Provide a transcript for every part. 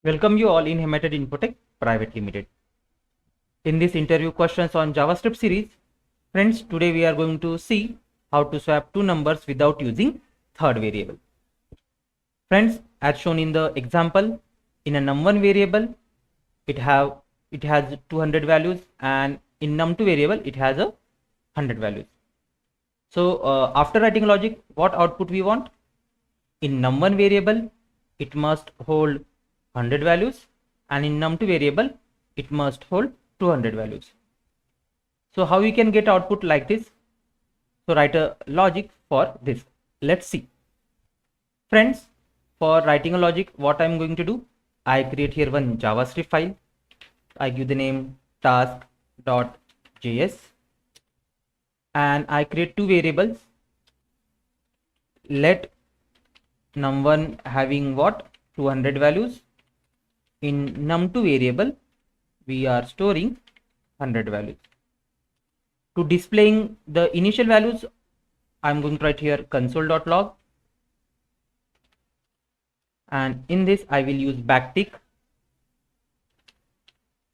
Welcome you all in Hemated Infotech Private Limited. In this interview questions on JavaScript series, friends, today we are going to see how to swap two numbers without using third variable. Friends, as shown in the example, in a num1 variable, it has 200 values, and in num2 variable, it has 100 values. So after writing logic, what output we want? In num1 variable, it must hold 100 values, and in num2 variable it must hold 200 values. So how we can get output like this? So write a logic for this. Let's see. Friends, for writing a logic, what I'm going to do, I create here one JavaScript file. I give the name task.js, and I create two variables. Let num1 having what? 200 values. In num2 variable, we are storing 100 values. To displaying the initial values, I'm going to write here console.log, and in this I will use backtick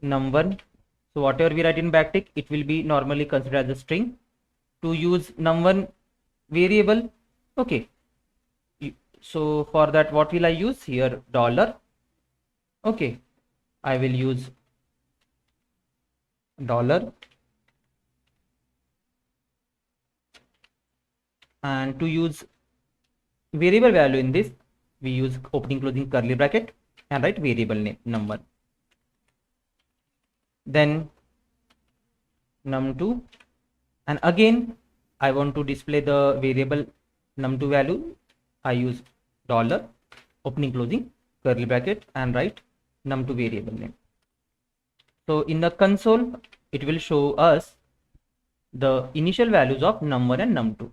num1. So whatever we write in backtick, it will be normally considered as a string. To use num1 variable, okay, so for that, what will I use here? Dollar. Okay, I will use dollar, and to use variable value in this, we use opening closing curly bracket and write variable name num1. Then num2, and again I want to display the variable num2 value. I use dollar, opening closing curly bracket, and write num2 variable name. So in the console, it will show us the initial values of num1 and num2.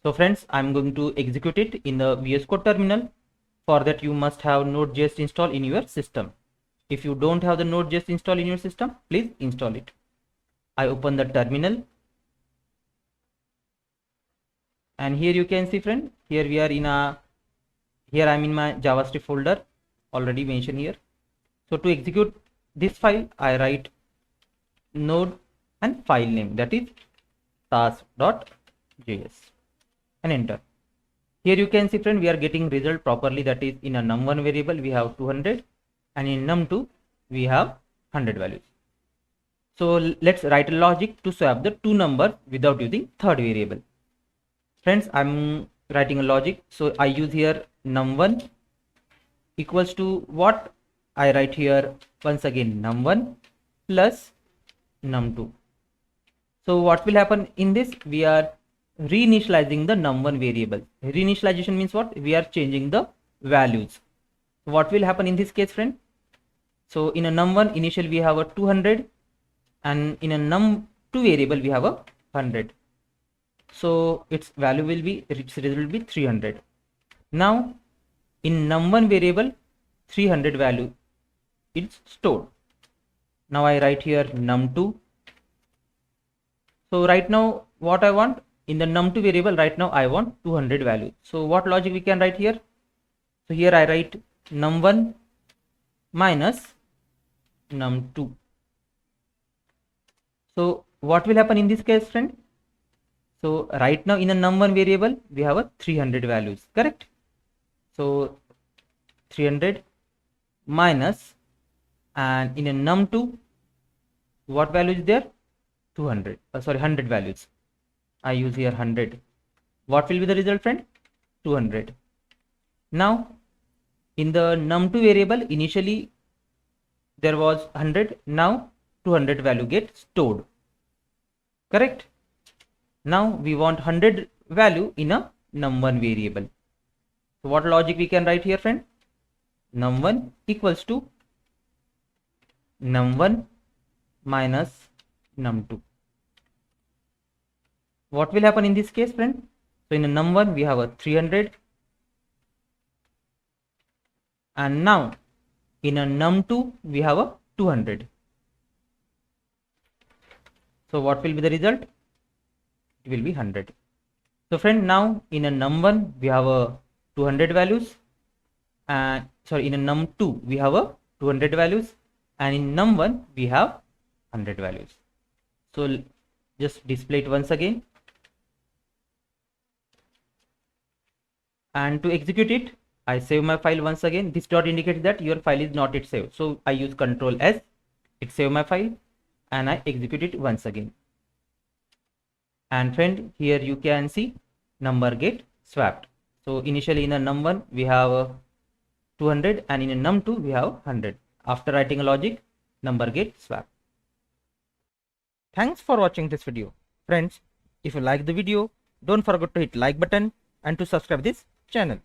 So friends, I'm going to execute it in the VS Code terminal. For that, you must have Node.js installed in your system. If you don't have the Node.js installed in your system, please install it. I open the terminal, and here you can see, friend, here we are in here I'm in my JavaScript folder already mentioned here. So to execute this file, I write node and file name, that is task.js, and enter. Here you can see, friend, we are getting result properly, that is in a num1 variable we have 200, and in num2 we have 100 values. So let's write a logic to swap the two numbers without using third variable. Friends, I'm writing a logic. So I use here num1 equals to what? I write here once again num1 plus num2. So what will happen in this? We are reinitializing the num1 variable. Reinitialization means what? We are changing the values. So what will happen in this case, friend? So in a num1 initial we have a 200, and in a num2 variable we have a 100. So its value will be, its result will be 300. Now in num1 variable, 300 value it's stored. Now I write here num2. So right now what I want in the num2 variable, right now I want 200 value. So what logic we can write here? So here I write num1 minus num2. So what will happen in this case, friend? So right now in a num1 variable we have a 300 values, correct? So 300 minus, and in a num2 what value is there? 200, 100 values. I use here 100. What will be the result, friend? 200. Now in the num2 variable, initially there was 100, now 200 value gets stored, correct? Now we want 100 value in a num1 variable. So what logic we can write here, friend? Num1 equals to num1 minus num2. What will happen in this case, friend? So in a num1 we have a 300, and now in a num2 we have a 200. So what will be the result? It will be 100. So friend, now in a num1 we have a 200 values, and sorry, in a num2 we have a 200 values, and in num1 we have 100 values. So just display it once again, and to execute it, I save my file once again. This dot indicates that your file is not yet saved, so I use Ctrl S, it save my file, and I execute it once again. And friend, here you can see number get swapped. So initially in a num1 we have 200, and in a num2 we have 100. After writing a logic, number get swapped. Thanks for watching this video. Friends, if you like the video, don't forget to hit like button and to subscribe this channel.